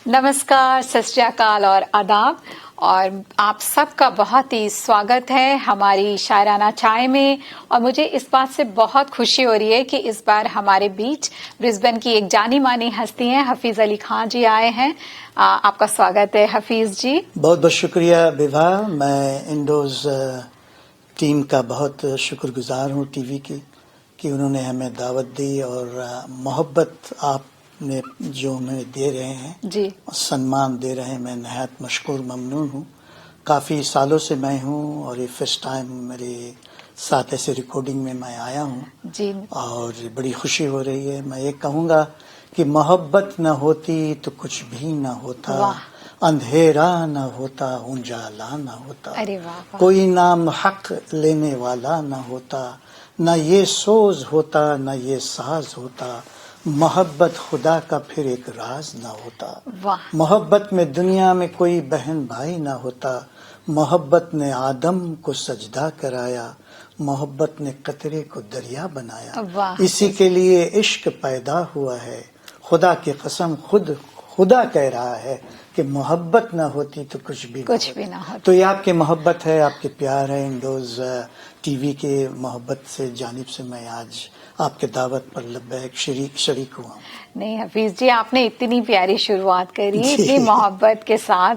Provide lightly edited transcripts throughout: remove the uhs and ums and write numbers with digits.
नमस्कार, सत श्री अकाल और आदाब। और आप सबका बहुत ही स्वागत है हमारी शायराना चाय में। और मुझे इस बात से बहुत खुशी हो रही है कि इस बार हमारे बीच ब्रिस्बेन की एक जानी मानी हस्ती हैं, हफीज अली खान जी आए हैं। आपका स्वागत है हफीज जी। बहुत बहुत शुक्रिया विभा। मैं इंडोज टीम का बहुत शुक्रगुजार हूँ टीवी की कि उन्होंने हमें दावत दी और मोहब्बत आपने जो हमें दे रहे हैं जी, सम्मान दे रहे हैं। मैं नहायत मशकूर ममनून हूँ। काफ़ी सालों से मैं हूँ और ये फर्स्ट टाइम मेरे साथ ऐसे रिकॉर्डिंग में मैं आया हूँ जी। और बड़ी खुशी हो रही है। मैं ये कहूँगा कि मोहब्बत न होती तो कुछ भी न होता, वाह। अंधेरा न होता, उजाला न होता, अरे वाह वाह। कोई नाम हक लेने वाला न होता, न ये सोज होता न ये साज होता, मोहब्बत खुदा का फिर एक राज न होता। वाह। मोहब्बत में दुनिया में कोई बहन भाई न होता, मोहब्बत ने आदम को सजदा कराया, मोहब्बत ने कतरे को दरिया बनाया। वाह। इसी के लिए इश्क पैदा हुआ है। खुदा की कसम खुदा कह रहा है कि मोहब्बत ना होती तो कुछ भी ना होता। तो ये आपकी मोहब्बत है, आपके प्यार है। इंडोज टीवी के मोहब्बत से जानिब से मैं आज आपके दावत पर लब्बैक शरीक हुआ। नहीं हफीज जी, आपने इतनी प्यारी शुरुआत करी इतनी मोहब्बत के साथ,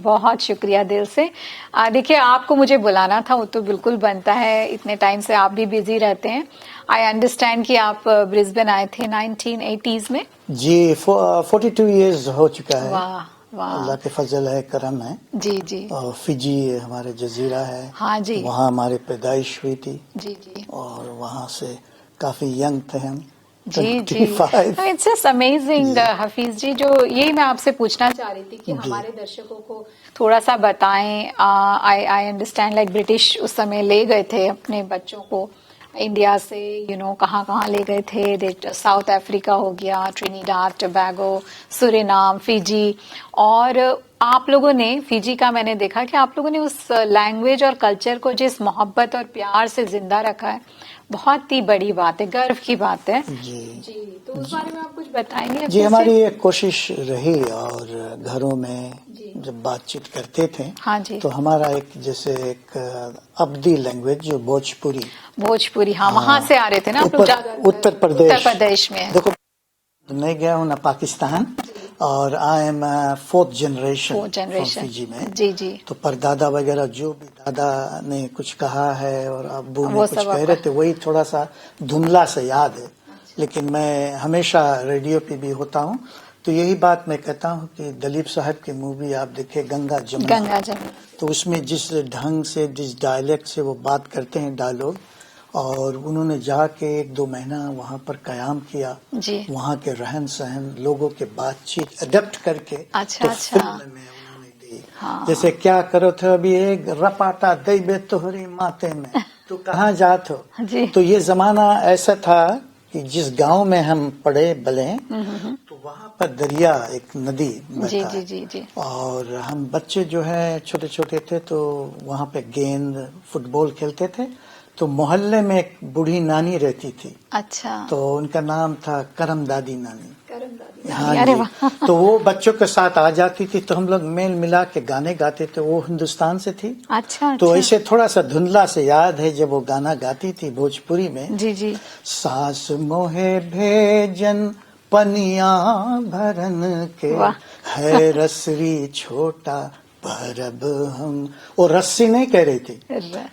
बहुत शुक्रिया दिल से। देखिए, आपको मुझे बुलाना था वो तो बिल्कुल बनता है, इतने टाइम से आप भी बिजी रहते हैं। आई अंडरस्टैंड कि आप ब्रिस्बेन आए थे 1980s में। जी, 42 इयर्स हो चुका है। वाह वाह। अल्लाह के फजल है, करम है। जी जी। और फिजी हमारे जजीरा है। हाँ जी। वहाँ हमारी पैदाइश हुई थी। जी जी। और वहाँ से काफी यंग थे हम। जी जी। इट्स जस्ट अमेजिंग हफीज जी। जो यही मैं आपसे पूछना चाह रही थी कि हमारे दर्शकों को थोड़ा सा बताएं। आई अंडरस्टैंड लाइक ब्रिटिश उस समय ले गए थे अपने बच्चों को इंडिया से, कहाँ कहाँ ले गए थे। साउथ अफ्रीका हो गया, ट्रिनिडाद टोबैगो, सुरिनाम, फिजी। और आप लोगों ने फिजी का मैंने देखा कि आप लोगों ने उस लैंग्वेज और कल्चर को जिस मोहब्बत और प्यार से जिंदा रखा है, बहुत ही बड़ी बात है, गर्व की बात है। जी जी। तो उस बारे में आप कुछ बताएंगे? जी, हमारी एक कोशिश रही और घरों में जब बातचीत करते थे, हाँ जी, तो हमारा एक जैसे एक अब्दी लैंग्वेज जो भोजपुरी, हाँ, वहाँ से आ रहे थे ना आप लोग? उत्तर प्रदेश में। देखो, मैं गया हूँ ना पाकिस्तान और I am fourth generation Fiji में। जी जी। तो परदादा वगैरह जो भी दादा ने कुछ कहा है और अब्बू ने कुछ कह रहे थे, वही थोड़ा सा धुंधला से याद है। लेकिन मैं हमेशा रेडियो पे भी होता हूँ, तो यही बात मैं कहता हूँ कि दलीप साहब की मूवी आप देखे गंगा जमुना, तो उसमें जिस ढंग से जिस डायलेक्ट से वो बात करते हैं डायलॉग, और उन्होंने जाके 1-2 महीना वहाँ पर कयाम किया जी। वहाँ के रहन सहन लोगों के बातचीत अडेप्ट करके अच्छा, तो फिल्म में उन्होंने दी। हाँ। जैसे क्या करो थे अभी एक रपाटा दैबे तोहरी माते में तो कहाँ जात हो। तो ये जमाना ऐसा था कि जिस गांव में हम पढ़े बले तो वहाँ पर दरिया एक नदी बहता है। जी। और हम बच्चे जो है छोटे छोटे थे तो वहाँ पे गेंद फुटबॉल खेलते थे। तो मोहल्ले में एक बूढ़ी नानी रहती थी। अच्छा। तो उनका नाम था करम दादी नानी। हाँ जी। तो वो बच्चों के साथ आ जाती थी, तो हम लोग मेल मिला के गाने गाते थे। वो हिंदुस्तान से थी। अच्छा। तो ऐसे थोड़ा सा धुंधला से याद है जब वो गाना गाती थी भोजपुरी में। जी जी। सास मोहे भेजन पनिया भरन के, है रसरी छोटा भरब हम। वो रस्सी नहीं कह रही थी,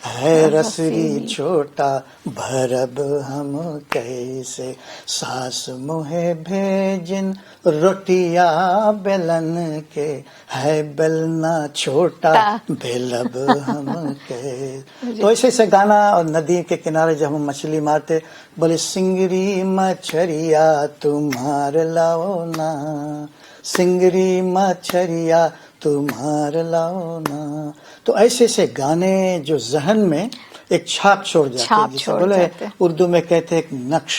है रसरी छोटा भरब हम कैसे। सास मोहे भेजिन रोटिया बेलन के, है बेलना छोटा बेलब हम कैसे। तो ऐसे ऐसे गाना। और नदी के किनारे जब हम मछली मारते, बोले सिंगरी मछरिया तुम्हार लाओ ना, सिंगरी मछरिया तुम्हार लाओ ना। तो ऐसे ऐसे गाने जो जहन में एक छाप छोड़ जाते हैं, जिसे बोले उर्दू में कहते हैं एक नक्श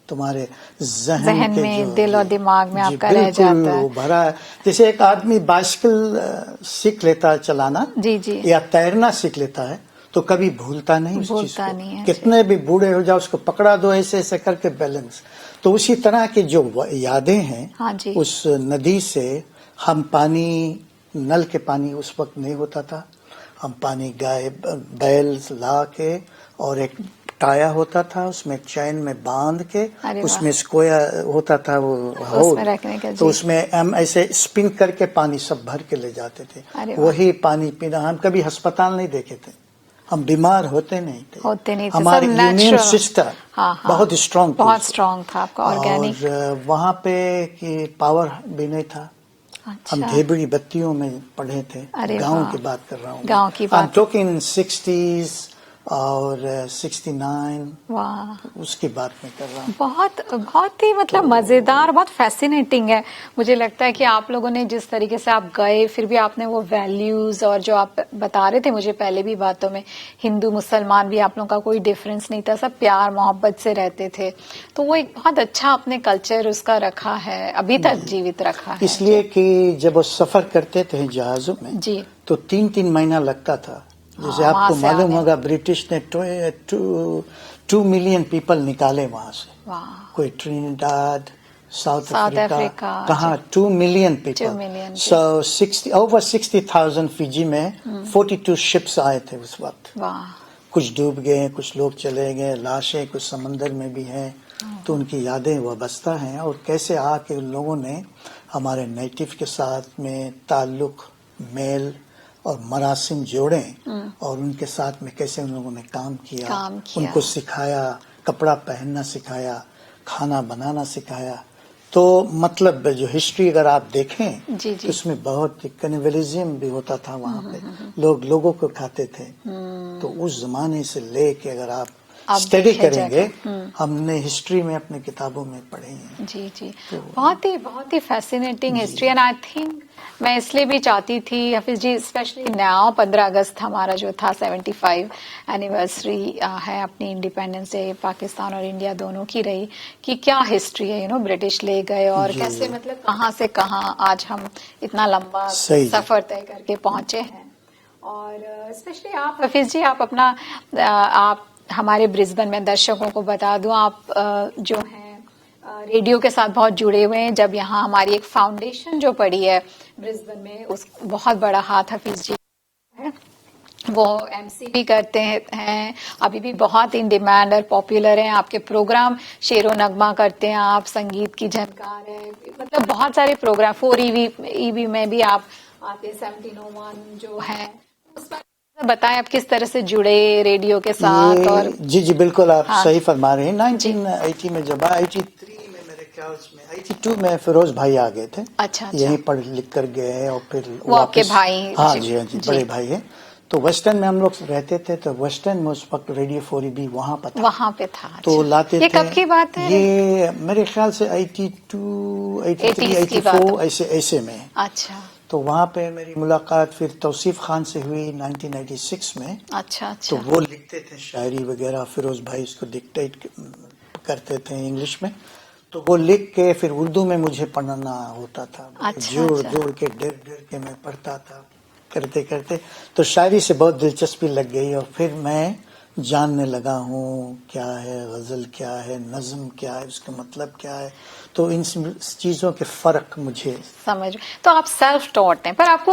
तुम्हारे जहन के में, जो दिल और दिमाग में आपका रह जाता है। भरा है। जैसे एक आदमी बाइसिकल सीख लेता है चलाना, जी जी, या तैरना सीख लेता है, तो कभी भूलता नहीं उस चीज भूलता को। नहीं है, कितने भी बूढ़े हो जाओ उसको पकड़ा दो ऐसे ऐसे करके बैलेंस। तो उसी तरह की जो यादें हैं, हाँ जी। उस नदी से हम पानी, नल के पानी उस वक्त नहीं होता था, हम पानी गाय बैल ला के और एक टाया होता था उसमें चैन में बांध के, अरे वाह। उसमें स्कोया होता था वो उसमें होल, रखने का, तो जी। उसमें हम ऐसे स्पिन करके पानी सब भर के ले जाते थे। अरे वाह। वही पानी पीना। हम कभी अस्पताल नहीं देखे थे, हम बीमार होते नहीं थे, होते नहीं थे, हमारे सब इम्यून natural। सिस्टम हाँ, हाँ। बहुत स्ट्रांग थी। बहुत स्ट्रांग था आपका ऑर्गेनिक। और वहाँ पे कि पावर भी नहीं था। हम अच्छा। ढेबरी बत्तियों में पढ़े थे। अरे गांव वाह। की बात कर रहा हूँ, गांव की आई एम बात। टॉकिंग 60s और 69, वाह, उसकी बात मैं कर रहा हूँ। बहुत बहुत ही मतलब मजेदार, बहुत फैसिनेटिंग है। मुझे लगता है कि आप लोगों ने जिस तरीके से आप गए, फिर भी आपने वो वैल्यूज और जो आप बता रहे थे मुझे पहले भी बातों में, हिंदू मुसलमान भी आप लोगों का कोई डिफरेंस नहीं था, सब प्यार मोहब्बत से रहते थे। तो वो एक बहुत अच्छा आपने कल्चर उसका रखा है, अभी तक जीवित रखा है। इसलिए कि जब वो सफर करते थे जहाजों में जी, तो 3-3 महीना लगता था। जैसे हाँ, आपको वहाँ से मालूम आने होगा ब्रिटिश ने 2 मिलियन पीपल निकाले वहां से। वाह, कोई Trinidad, south south Africa, Africa, कहाँ 2 मिलियन 2 पीपल। मिलियन। सो 60,000 फिजी में 42 शिप्स आए थे उस वक्त। वाह, कुछ डूब गए, कुछ लोग चले गए, लाशें कुछ समंदर में भी हैं। तो उनकी यादें वाबस्ता हैं, और कैसे आके उन लोगों ने हमारे नेटिव के साथ में ताल्लुक, मेल और मरासिम जोड़े, और उनके साथ में कैसे उन लोगों ने काम किया, उनको सिखाया, कपड़ा पहनना सिखाया, खाना बनाना सिखाया। तो मतलब जो हिस्ट्री अगर आप देखें जी, तो उसमें बहुत कैनिबलिज्म भी होता था वहाँ पे, लोग लोगों को खाते थे। तो उस जमाने से लेके अगर आप स्टडी करेंगे, हमने हिस्ट्री में अपने किताबों में पढ़े हैं। जी जी, तो बहुत ही fascinating history. And I think मैं इसलिए भी चाहती थी हफीज जी, स्पेशली नाउ 15 अगस्त हमारा जो था 75 एनिवर्सरी है अपनी इंडिपेंडेंस डे, पाकिस्तान और इंडिया दोनों की रही, कि क्या हिस्ट्री है, ब्रिटिश ले गए और कैसे मतलब कहाँ से कहाँ आज हम इतना लंबा सफर तय करके पहुंचे हैं। और स्पेशली आप हफीज जी, आप अपना आप हमारे ब्रिस्बेन में दर्शकों को बता दूं, आप जो हैं रेडियो के साथ बहुत जुड़े हुए हैं। जब यहाँ हमारी एक फाउंडेशन जो पड़ी है ब्रिस्बेन में, उस बहुत बड़ा हाथ हफीज जी है, वो एमसी भी करते हैं, अभी भी बहुत इन डिमांड और पॉपुलर हैं। आपके प्रोग्राम शेरो नगमा करते हैं आप, संगीत की झनकार है, मतलब बहुत सारे प्रोग्राम 4EB में भी आप आते, 1701 जो है, उस पर बताएं आप किस तरह से जुड़े रेडियो के साथ। और जी बिल्कुल, आप सही फरमा रहे हैं। 1980 में जब 83 में मेरे ख्याल में 82 में फिरोज भाई आ गए थे। अच्छा। यहीं पढ़ लिख कर गए और फिर वो आपके भाई? हाँ जी, बड़े भाई है। तो वेस्टर्न में हम लोग रहते थे, तो वेस्टर्न में उस वक्त रेडियो 4EB वहाँ पे था। तो लाते थे। ये कब की बात है? ये मेरे ख्याल से 82, 83, 84 ऐसे में। अच्छा। तो वहाँ पे मेरी मुलाकात फिर तौसीफ खान से हुई 1996 में। अच्छा। तो वो लिखते थे शायरी वगैरह, फिरोज भाई उसको डिक्टेट करते थे इंग्लिश में, तो वो लिख के फिर उर्दू में मुझे पढ़ना होता था। जोड़ के डेढ़ के मैं पढ़ता था। करते करते तो शायरी से बहुत दिलचस्पी लग गई, और फिर मैं जानने लगा हूँ क्या है गजल, क्या है नज्म, क्या है उसका मतलब क्या है। तो इन चीजों के फर्क मुझे समझ। तो आप सेल्फ टॉट हैं, पर आपको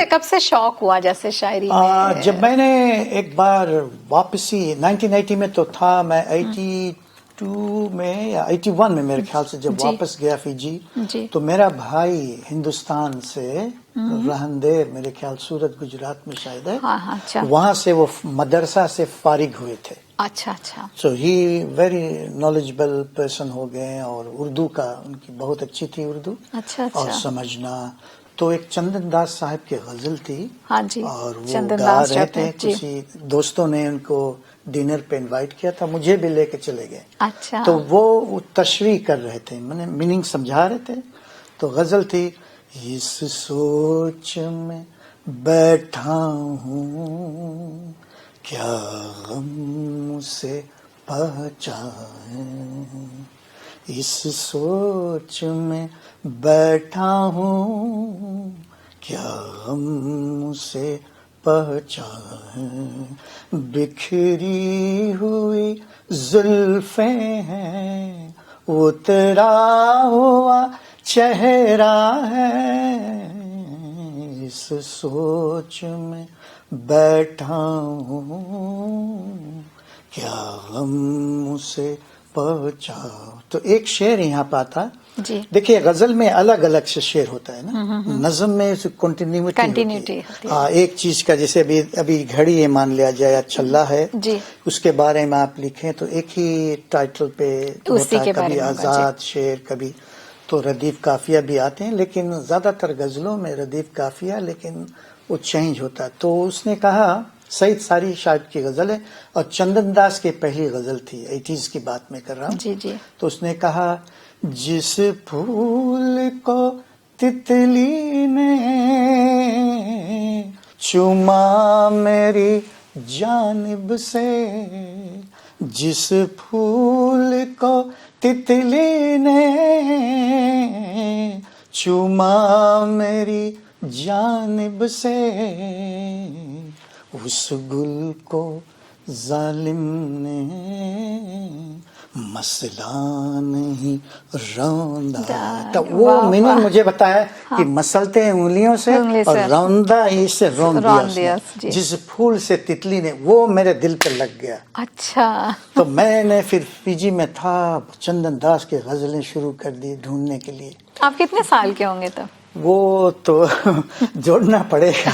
कब से शौक हुआ जैसे शायरी में? जब मैंने एक बार वापसी 1980 में तो था, मैं 82 में या 81 में मेरे ख्याल से जब वापस गया फिजी, तो मेरा भाई हिंदुस्तान से रहंदेर, मेरे ख्याल सूरत गुजरात में शायद है, अच्छा। वहां से वो मदरसा से फारिग हुए थे। अच्छा। सो ही वेरी नॉलेजेबल पर्सन हो गए, और उर्दू का उनकी बहुत अच्छी थी उर्दू। अच्छा। और समझना। तो एक चंदन दास साहब की गजल थी। हाँ जी, और वो गा रहे थे, कुछ दोस्तों ने उनको डिनर पे इनवाइट किया था, मुझे भी लेके चले गए। अच्छा। तो वो तशरीह कर रहे थे, मैंने मीनिंग समझा रहे थे। तो गजल थी, इस सोच में बैठा हूँ क्या गम से पहचान, इस सोच में बैठा हूँ क्या गम से पहचान, बिखरी हुई जुल्फे हैं, उतरा हुआ चेहरा है, इस सोच में बैठा हूँ, क्या गम उसे पहुंचाओ। तो एक शेर यहाँ पर आता जी। देखिए, गजल में अलग अलग से शेर होता है ना, नज्म में कंटिन्यूटी होती है। हाँ, एक चीज का जैसे अभी घड़ी है मान लिया जाए या छल्ला है जी, उसके बारे में आप लिखें तो एक ही टाइटल पे होता है, कभी आजाद शेर, कभी तो रदीफ काफिया भी आते हैं, लेकिन ज्यादातर गजलों में रदीफ काफिया, लेकिन वो चेंज होता है। तो उसने कहा, सईद सारी शायद की गजल है और चंदन दास की पहली गजल थी, 80s की बात मैं कर रहा हूँ। जी जी। तो उसने कहा, जिस फूल को तितली ने चुमा मेरी जानिब से, जिस फूल को तितली ने चुमा मेरी जानिब से, उस गुल को जालिम ने मसला नहीं रौंदा। तो वो मैंने मुझे बताया कि मसलते हैं उंगलियों से और रौंदा इसे रौंद दिया उसने। जिस फूल से तितली ने, वो मेरे दिल पे लग गया। अच्छा। तो मैंने फिर पीजी में था, चंदन दास की गजलें शुरू कर दी ढूंढने के लिए। आप कितने साल के होंगे तब? वो तो जोड़ना पड़ेगा।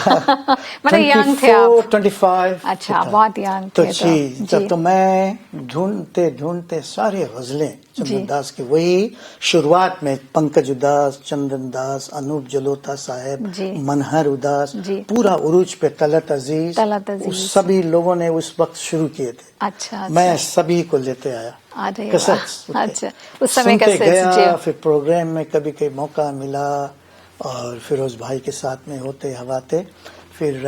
मतलब यंग थे आप? 25। अच्छा, बहुत यंग थे। तो मैं ढूंढते ढूंढते सारे गजलें चंदन दास की, वही शुरुआत में पंकज उदास, चंदन दास, अनूप जलोटा साहब, मनहर उदास, पूरा उरूज पे तलत अजीज, उस सभी लोगों ने उस वक्त शुरू किए थे। अच्छा। मैं सभी को लेते आया कैसेट्स। अच्छा, उस समय सुनते गया, फिर प्रोग्राम में कभी कभी मौका मिला और फिरोज भाई के साथ में होते हवाते, फिर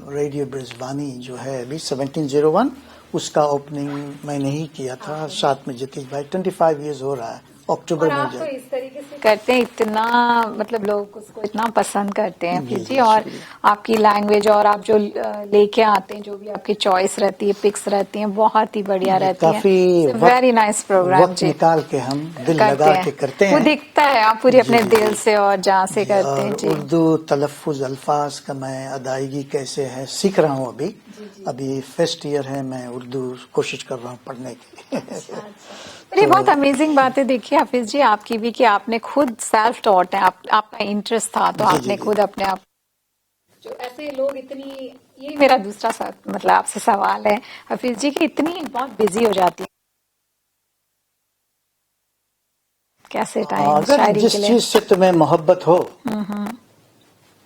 रेडियो ब्रिजवानी जो है अभी 1701 उसका ओपनिंग मैंने ही किया था, साथ में जतीश भाई। 25 इयर्स हो रहा है अक्टूबर में। आप तो इस तरीके से करते हैं, इतना मतलब लोग उसको इतना पसंद करते हैं जी, और आपकी लैंग्वेज और आप जो लेके आते हैं, जो भी आपकी चॉइस रहती है, पिक्स रहती हैं, बहुत ही बढ़िया रहती है। काफी वेरी नाइस प्रोग्राम जी, निकाल के हम दिल लगा के करते हैं। वो दिखता है आप पूरी अपने दिल से और जान से करते हैं जी। उर्दू तलफ्फुज अल्फाज का मैं अदायगी कैसे है सीख रहा हूँ अभी फर्स्ट ईयर है, मैं उर्दू कोशिश कर रहा हूँ पढ़ने की। ये बहुत अमेजिंग बात है। देखिए हाफिज जी, आपकी भी कि आपने खुद सेल्फ टॉट है, आपका इंटरेस्ट था तो आपने खुद अपने आप, जो ऐसे लोग इतनी, ये मेरा दूसरा मतलब आपसे सवाल है हाफिज जी कि इतनी बहुत बिजी हो जाती है कैसे टाइम शायरी के लिए? जिस चीज से तुम्हें मोहब्बत हो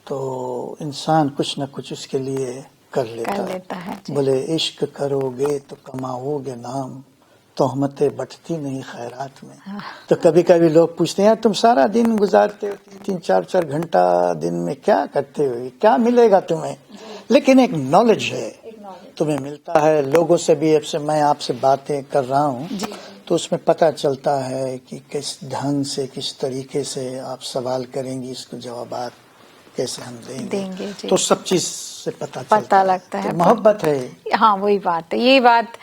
तो इंसान कुछ न कुछ उसके लिए कर लेता है। बोले इश्क करोगे तो कमाओगे नाम, तोहमतें बटती नहीं खैरात में। तो कभी कभी लोग पूछते हैं, तुम सारा दिन गुजारते हो, 3-4 घंटा दिन में क्या करते हो, क्या मिलेगा तुम्हें? लेकिन एक नॉलेज है, तुम्हें मिलता है। लोगों से भी मैं आपसे बातें कर रहा हूँ तो उसमें पता चलता है कि किस ढंग से, किस तरीके से आप सवाल करेंगी, इसको जवाबात कैसे हम देंगे तो सब चीज से पता लगता है। तो मोहब्बत है। हाँ, वही बात है। ये बात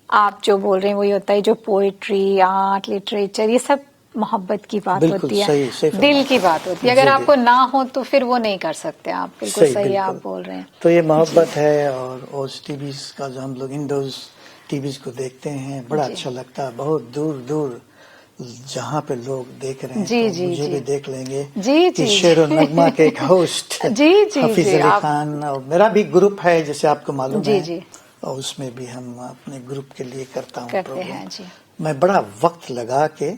आप जो बोल रहे हैं वही होता है, जो पोएट्री, आर्ट, लिटरेचर, ये सब मोहब्बत की बात होती है, सही दिल की बात होती है। अगर आपको ना हो तो फिर वो नहीं कर सकते आप। बिल्कुल सही आप बोल रहे हैं। तो ये मोहब्बत है। और टीवीज का जो हम लोग इंडोर्स टीवीज को देखते हैं, बड़ा अच्छा लगता है। बहुत दूर दूर जहाँ पे लोग देख रहे हैं तो मुझे भी देख लेंगे कि शेर नगमा के एक होस्ट हाफिज अली खान, और मेरा भी ग्रुप है जैसे आपको मालूम है, और उसमें भी हम अपने ग्रुप के लिए करता हूँ प्रोग्राम। मैं बड़ा वक्त लगा के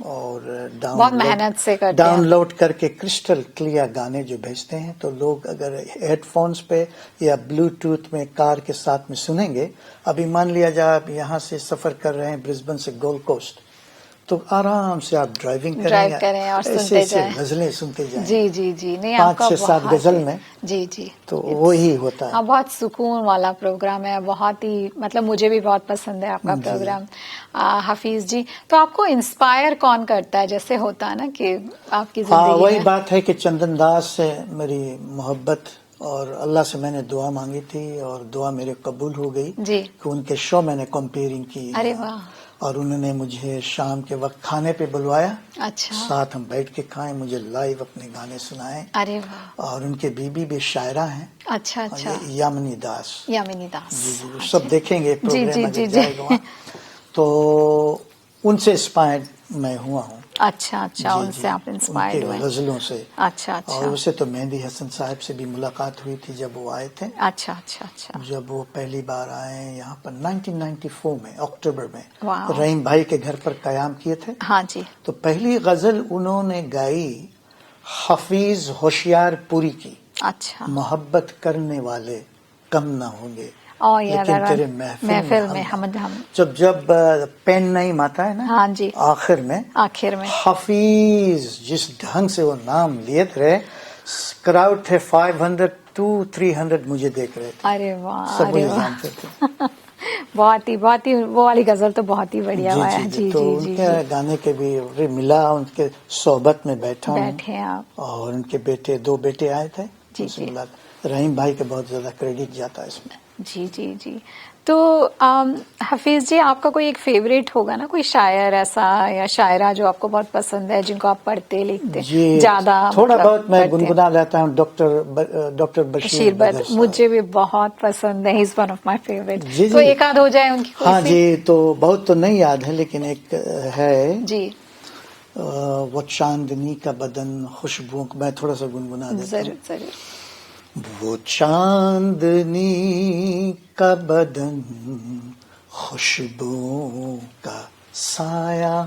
और बहुत मेहनत से करते हैं, डाउनलोड करके क्रिस्टल क्लियर गाने जो भेजते हैं, तो लोग अगर हेडफोन्स पे या ब्लूटूथ में कार के साथ में सुनेंगे, अभी मान लिया जाए आप यहाँ से सफर कर रहे हैं ब्रिस्बेन से गोल्ड कोस्ट, तो आराम से आप ड्राइव करें और सुनते जाएं, गजलें सुनते जाएं। जी नहीं, 5-6-7 गजल में जी तो वही होता है। बहुत सुकून वाला प्रोग्राम है, बहुत ही मतलब मुझे भी बहुत पसंद है आपका प्रोग्राम हाफिज जी। तो आपको इंस्पायर कौन करता है? जैसे होता है ना कि आपकी जिंदगी वही बात है कि चंदन दास से मेरी मोहब्बत और अल्लाह से मैंने दुआ मांगी थी और दुआ मेरे कबूल हो गई जी। कि उनके शो मैंने कंपेयरिंग की। अरे वाह। और उन्होंने मुझे शाम के वक्त खाने पे बुलवाया। अच्छा। साथ हम बैठ के खाएं, मुझे लाइव अपने गाने सुनाए। अरे वाह। और उनके बीबी भी शायरा हैं। अच्छा अच्छा। यामिनी दास। यामिनी दास। जी जी, सब देखेंगे प्रोग्राम जी, अगर जी, जाएगा वहाँ। तो उनसे इंस्पायर्ड मैं हुआ हूँ। अच्छा अच्छा, उनसे आप इंस्पायर्ड हुए। उनके गजलों से। अच्छा अच्छा। और उससे तो मेहंदी हसन साहब से भी मुलाकात हुई थी जब वो आए थे। अच्छा अच्छा अच्छा। जब वो पहली बार आए यहाँ पर 1994 में अक्टूबर में वाह। रहीम भाई के घर पर कयाम किए थे। हाँ जी। तो पहली गजल उन्होंने गाई हफीज होशियारपुरी की। अच्छा। मोहब्बत करने वाले कम ना होंगे लेकिन तेरे महफिल में हम जब पेन नहीं माता है ना। हाँ जी। आखिर में हफीज जिस ढंग से वो नाम लिए थे, क्राउड थे 500 to 300 मुझे देख रहे थे। अरे वाह। सब मुझे जानते थे। बहुत ही वो वाली गजल तो बहुत ही बढ़िया हुआ है। जी तो जी उनके जी। गाने के भी मिला, उनके सोहबत में बैठा बैठे आप। और उनके दो बेटे आए थे। जी जी। रहीम भाई के बहुत ज्यादा क्रेडिट जाता है इसमें। जी जी जी। तो हफीज जी, आपका कोई एक फेवरेट होगा ना, कोई शायर ऐसा या शायरा जो आपको बहुत पसंद है, जिनको आप पढ़ते लिखते ज्यादा? थोड़ा बहुत मैं गुनगुना लेता हूँ। डॉक्टर बशीर बदर। मुझे भी बहुत पसंद है, is one of my favourite. तो एक आध हो जाए उनकी कोई? हाँ जी, तो बहुत तो नहीं याद है लेकिन एक है जी। वो चांदनी का बदन खुशबुओं, मैं थोड़ा सा गुनगुना देता हूँ। जरूर जरूर। वो चांदनी का बदन खुशबुओं का साया,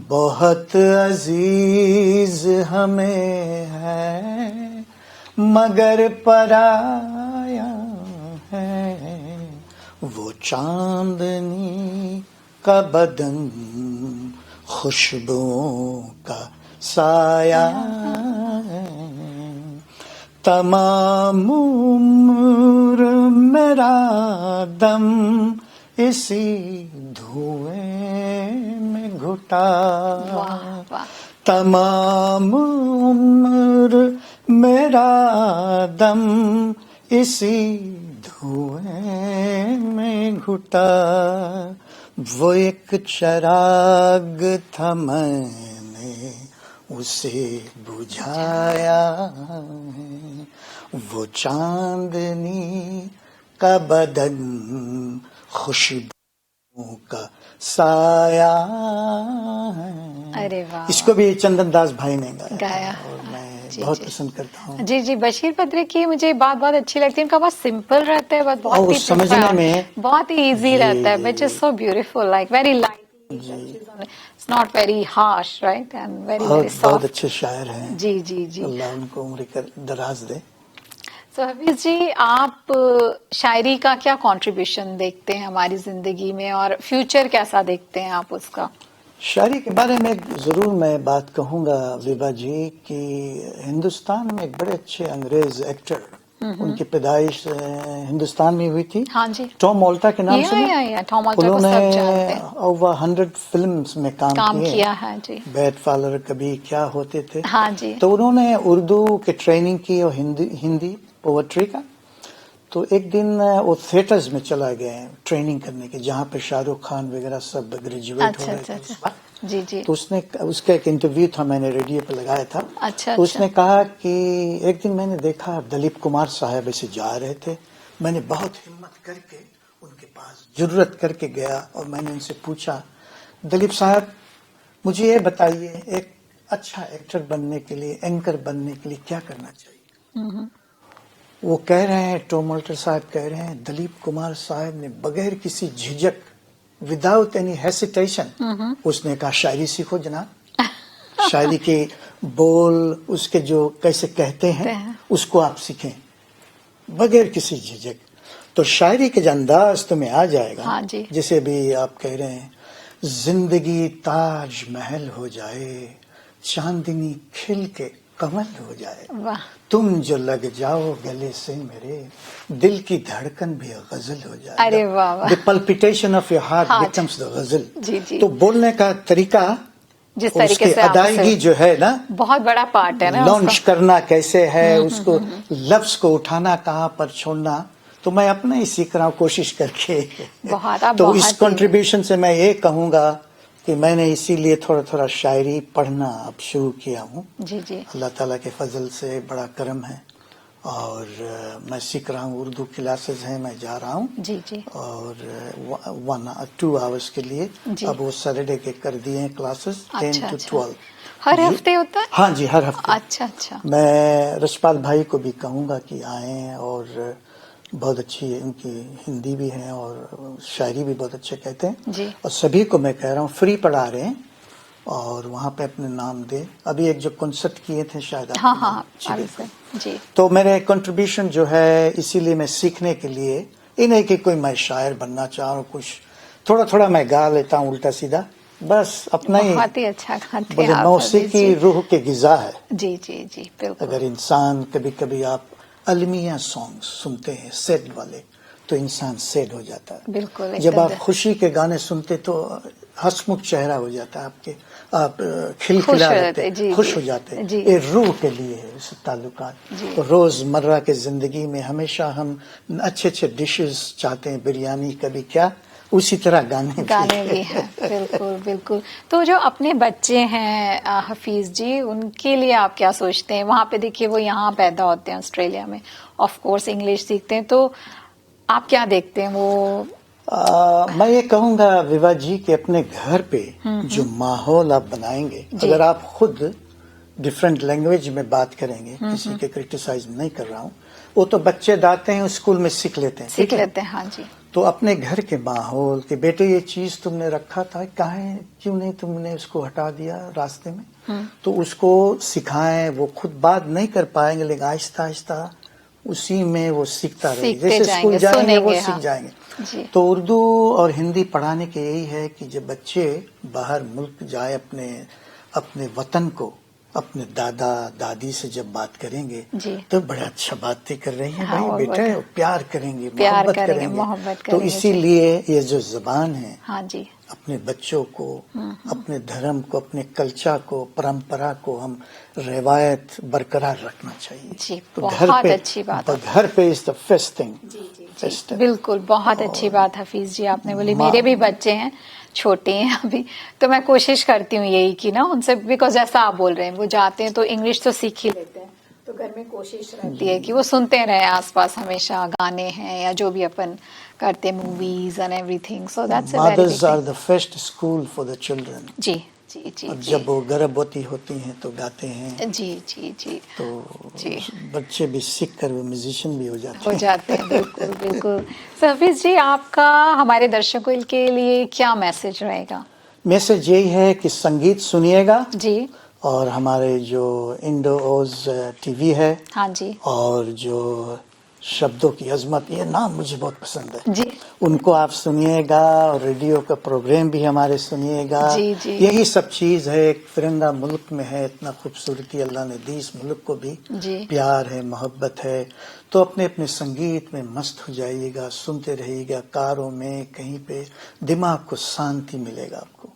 बहुत अजीज हमें है मगर पराया है। वो चांदनी का बदन खुशबुओं का साया है, तमाम उम्र मेरा दम इसी धुएं में घुटा। तमाम उम्र मेरा दम इसी धुएं में घुटा। वो एक चिराग था, मैंने उसे बुझाया है। वो चांदनी का बदन खुशबुओं का साया है। अरे वाह। इसको भी चंदन दास भाई ने गाया और मैं बहुत पसंद करता हूँ। जी जी। बशीर बद्री की मुझे बात बहुत अच्छी लगती है, उनका बहुत सिंपल रहता है, बहुत ही समझने में बहुत ही इजी रहता है, which is so beautiful, like very light, it's not very harsh, right, and very soft. बहुत अच्छे शायर हैं। जी जी जी। अल्लाह उनको उम्र दराज दे। तो हफीज जी, आप शायरी का क्या कंट्रीब्यूशन देखते हैं हमारी जिंदगी में, और फ्यूचर कैसा देखते हैं आप उसका? शायरी के बारे में जरूर मैं बात कहूंगा विभा जी कि हिंदुस्तान में एक बड़े अच्छे अंग्रेज एक्टर, उनकी पैदाइश हिंदुस्तान में हुई थी। हाँ जी। टॉम मोल्टा के नाम सुना? उन्होंने ओवर 100 फिल्म्स में काम किया है जी। बैड फादर, कभी क्या होते थे। हाँ जी। तो उन्होंने उर्दू की ट्रेनिंग की और हिंदी पोएट्री का। तो एक दिन वो थिएटर्स में चला गए ट्रेनिंग करने के, जहाँ पे शाहरुख खान वगैरह सब ग्रेजुएट हो गए थे उस वक्त। जी जी। तो उसका एक इंटरव्यू था, मैंने रेडियो पे लगाया था। अच्छा। तो उसने कहा कि एक दिन मैंने देखा दिलीप कुमार साहब ऐसे जा रहे थे, मैंने बहुत हिम्मत करके उनके पास जुर्रत करके गया और मैंने उनसे पूछा, दिलीप साहब मुझे ये बताइए, एक अच्छा एक्टर बनने के लिए, एंकर बनने के लिए क्या करना चाहिए? वो कह रहे हैं, टॉम मोल्टर साहब कह रहे हैं, दिलीप कुमार साहब ने बगैर किसी झिझक, विदाउट एनी हेसिटेशन, उसने कहा शायरी सीखो जनाब। शायरी के बोल, उसके जो कैसे कहते हैं उसको आप सीखें बगैर किसी झिझक, तो शायरी के अंदाज तुम्हें आ जाएगा। हाँ जी। जैसे भी आप कह रहे हैं, जिंदगी ताज महल हो जाए, चांदनी खिल के कमल हो जाए, तुम जो लग जाओ गले से मेरे, दिल की धड़कन भी गजल हो जाए। अरे वाह। The palpitation of your heart becomes the गजल। जी जी। तो बोलने का तरीका जिस और तरीके उसकी से आप अदायगी जो है ना, बहुत बड़ा पार्ट है ना लॉन्च उसका। करना कैसे है, उसको लफ्ज को उठाना कहाँ पर छोड़ना, तो मैं अपने ही सीख रहा हूँ कोशिश करके। बहुत आप तो बहुत इस ही- कंट्रीब्यूशन से मैं ये कहूँगा कि मैंने इसीलिए थोड़ा थोड़ा शायरी पढ़ना अब शुरू किया हूँ। जी जी अल्लाह ताला के फजल से बड़ा करम है, और मैं सीख रहा हूँ। उर्दू क्लासेस हैं, मैं जा रहा हूँ, जी जी और 2 आवर्स के लिए। जी। अब वो सैटरडे के कर दिए हैं क्लासेस, 10 अच्छा to अच्छा 12। हर जी। हफ्ते होता है? हाँ जी, हर हफ्ते। अच्छा अच्छा मैं रशपाल भाई को भी कहूँगा कि आएं, और बहुत अच्छी इनकी हिंदी भी है और शायरी भी बहुत अच्छे कहते हैं। जी और सभी को मैं कह रहा हूँ फ्री पढ़ा रहे हैं, और वहाँ पे अपने नाम दे। अभी एक जो कॉन्सर्ट किए थे शायद हाँ आपने, हाँ जी बिल्कुल। जी तो मेरे कंट्रीब्यूशन जो है, इसीलिए मैं सीखने के लिए, ये नहीं कि कोई मैं शायर बनना चाह रहा हूँ, कुछ थोड़ा थोड़ा मैं गा लेता हूँ उल्टा सीधा, बस अपना ही। बहुत ही अच्छा गाते हैं बोले आप मौसीकी जी रूह के गिजा है। जी जी जी बिल्कुल अगर इंसान कभी कभी आप अलमिया सॉन्ग सुनते हैं सैड वाले, तो इंसान सैड हो जाता है। बिल्कुल जब एकदम आप खुशी के गाने सुनते तो हंसमुख चेहरा हो जाता है आपके, आप खिलखिला खुश हो रहते, जाते, जी, खुश जी, हो जाते। जी। ये रूह के लिए है इस ताल्लुकात। जी। तो रोजमर्रा के जिंदगी में हमेशा हम अच्छे अच्छे डिशेस चाहते हैं, बिरयानी कभी क्या, उसी तरह गाने भी हैं बिल्कुल बिल्कुल। तो जो अपने बच्चे हैं हफीज जी, उनके लिए आप क्या सोचते हैं? वहां पे देखिए वो यहाँ पैदा होते हैं ऑस्ट्रेलिया में, ऑफ कोर्स इंग्लिश सीखते हैं, तो आप क्या देखते हैं वो? मैं ये कहूँगा विवा जी कि अपने घर पे जो माहौल आप बनाएंगे, अगर आप खुद डिफरेंट लैंग्वेज में बात करेंगे, किसी के क्रिटिसाइज नहीं कर रहा हूँ, वो तो बच्चे दाते हैं स्कूल में सीख लेते हैं, सीख लेते हैं, हाँ जी। तो अपने घर के माहौल के, बेटे ये चीज तुमने रखा था, काहे क्यों नहीं तुमने उसको हटा दिया रास्ते में, तो उसको सिखाएं। वो खुद बात नहीं कर पाएंगे, लेकिन आहिस्ता आहिस्ता उसी में वो सीखता रहेगा। जैसे स्कूल जाएंगे वो सीख जाएंगे। जी। तो उर्दू और हिंदी पढ़ाने के यही है कि जब बच्चे बाहर मुल्क जाए, अपने अपने वतन को, अपने दादा दादी से जब बात करेंगे, तो बड़े अच्छा बातें कर रही हैं, हाँ, भाई बेटा, प्यार करेंगे, प्यार करेंगे। मोहब्बत तो इसीलिए ये जो जबान है, हाँ जी, अपने बच्चों को, अपने धर्म को, अपने कल्चर को, परंपरा को हम रिवायत बरकरार रखना चाहिए। जी, तो बहुत अच्छी बात है। घर पे इज द फर्स्ट थिंग। बिल्कुल बहुत अच्छी बात हफीज जी आपने बोली। मेरे भी बच्चे हैं, छोटे हैं अभी, तो मैं कोशिश करती हूँ यही कि ना उनसे, बिकॉज जैसा आप बोल रहे हैं, वो जाते हैं तो इंग्लिश तो सीख ही लेते हैं, तो घर में कोशिश रहती है कि वो सुनते रहे आसपास, हमेशा गाने हैं या जो भी अपन करते, movies and everything. So that's a very mothers are the first school for the children. जी जी जी। जब वो गर्भवती होती हैं तो गाते हैं, जी जी जी, तो जी बच्चे भी सीख कर वो म्यूजिशियन भी हो जाते हैं। बिल्कुल बिल्कुल। हफीज जी, आपका हमारे दर्शकों के लिए क्या मैसेज रहेगा? मैसेज यही है कि संगीत सुनिएगा जी, और हमारे जो इंडोज टीवी है, हाँ जी, और जो शब्दों की अजमत, ये नाम मुझे बहुत पसंद है जी, उनको आप सुनिएगा, और रेडियो का प्रोग्राम भी हमारे सुनिएगा। जी जी, यही सब चीज है। एक तिरंगा मुल्क में है, इतना खूबसूरती अल्लाह ने दी इस मुल्क को भी, जी, प्यार है, मोहब्बत है। तो अपने अपने संगीत में मस्त हो जाइएगा, सुनते रहिएगा, कारों में कहीं पे, दिमाग को शांति मिलेगा आपको।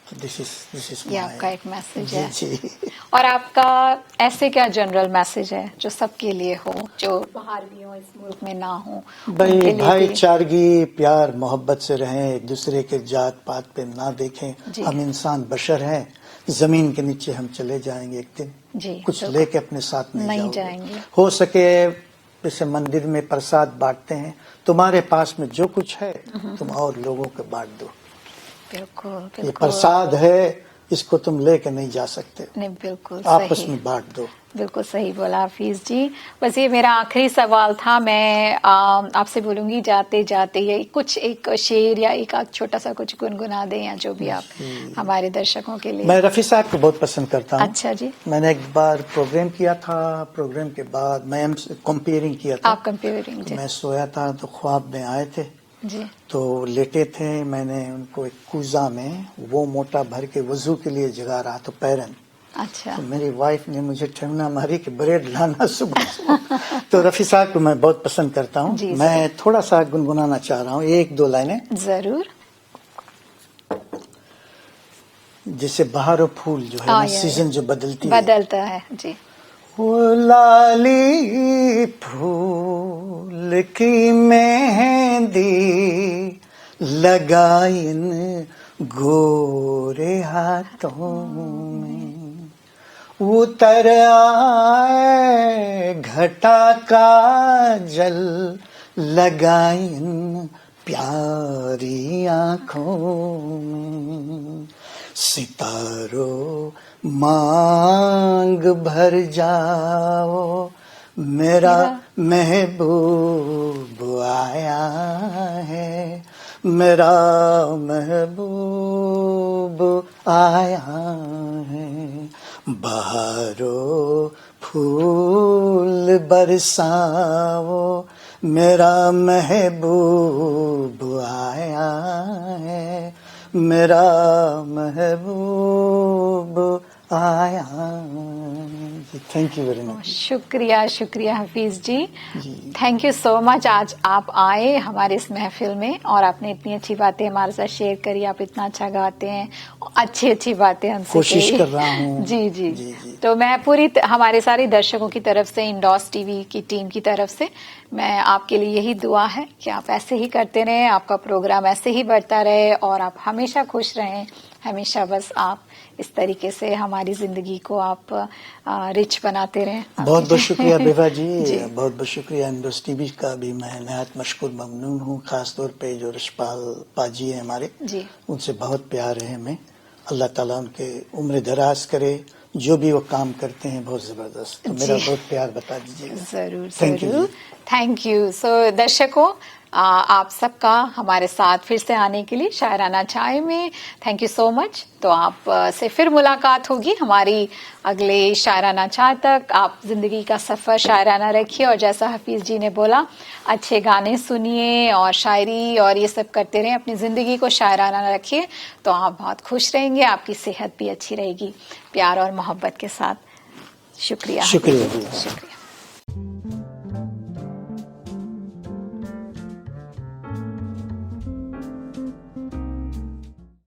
दिस इज ये आपका एक मैसेज है। जी। और आपका ऐसे क्या जनरल मैसेज है जो सबके लिए हो, जो बाहर भी हो, इस मुल्क में ना हो? भाई भाईचारगी, प्यार मोहब्बत से रहें, एक दूसरे के जात पात पे ना देखें। हम इंसान बशर हैं, जमीन के नीचे हम चले जाएंगे एक दिन, जी, कुछ लेके अपने साथ नहीं जाएंगे। हो सके जैसे मंदिर में प्रसाद बांटते हैं, तुम्हारे पास में जो कुछ है तुम और लोगों को बांट दो। बिल्कुल, ये प्रसाद है, इसको तुम लेके नहीं जा सकते। नहीं, बिल्कुल आपस सही, में बांट दो। बिल्कुल सही बोला हफीज जी। बस ये मेरा आखिरी सवाल था। मैं आपसे बोलूंगी जाते जाते ये कुछ एक शेर या एक छोटा सा कुछ गुनगुना दें, या जो भी आप हमारे दर्शकों के लिए। मैं रफी साहब को बहुत पसंद करता हूँ। अच्छा जी। मैंने एक बार प्रोग्राम किया था, प्रोग्राम के बाद मैं कंपेयरिंग किया था। आप कंपेयरिंग? तो मैं सोया था तो ख्वाब में आए थे जी, तो लेटे थे, मैंने उनको एक कूजा में वो मोटा भर के वजू के लिए जगा रहा तो पैरन। अच्छा। तो मेरी वाइफ ने मुझे ठंडा मारी कि ब्रेड लाना सुबह सुबह। तो रफी साहब को मैं बहुत पसंद करता हूँ। मैं थोड़ा सा गुनगुनाना चाह रहा हूँ, एक दो लाइनें। जरूर। जैसे बहार और फूल जो है ना, सीजन जो बदलता है जी। वो लाली फूल की मेहंदी लगाई इन गोरे हाथों में, उतर आए घटा का जल लगाई इन प्यारी आंखों में, सितारों मांग भर जाओ मेरा महबूब आया है, मेरा महबूब आया है, बहारों फूल बरसाओ मेरा महबूब आया है, मेरा महबूब आया। Thank you very much. शुक्रिया शुक्रिया हफीज जी, थैंक यू सो मच। आज आप आए हमारे इस महफिल में और आपने इतनी अच्छी बातें हमारे साथ शेयर करी। आप इतना अच्छा गाते हैं, अच्छी अच्छी बातें हमसे कोशिश कर रहा हूँ। जी। तो मैं पूरी हमारे सारे दर्शकों की तरफ से, इंडोस टीवी की टीम की तरफ से, मैं आपके लिए यही दुआ है कि आप ऐसे ही करते रहें, आपका प्रोग्राम ऐसे ही बढ़ता रहे और आप हमेशा खुश रहें। हमेशा बस आप इस तरीके से हमारी जिंदगी को आप रिच बनाते रहें। बहुत बहुत शुक्रिया बेवा जी, बहुत बहुत शुक्रिया। इंडोस टीवी का भी मैं नहायत मशकूर ममनून हूँ। खास तौर पे जो रशपाल पाजी है हमारे जी, उनसे बहुत प्यार है हमें। अल्लाह ताला उनके उम्र दराज करे, जो भी वो काम करते हैं बहुत जबरदस्त। तो मेरा बहुत प्यार बता दीजिएगा। जरूर जरूर, थैंक यू। सो दर्शकों, आप सबका हमारे साथ फिर से आने के लिए शायराना चाय में थैंक यू सो मच। तो आप से फिर मुलाकात होगी हमारी अगले शायराना चाय तक। आप जिंदगी का सफर शायराना रखिए और जैसा हफीज जी ने बोला, अच्छे गाने सुनिए और शायरी और ये सब करते रहें, अपनी जिंदगी को शायराना रखिए तो आप बहुत खुश रहेंगे, आपकी सेहत भी अच्छी रहेगी। प्यार और मोहब्बत के साथ शुक्रिया। शुक्रिया।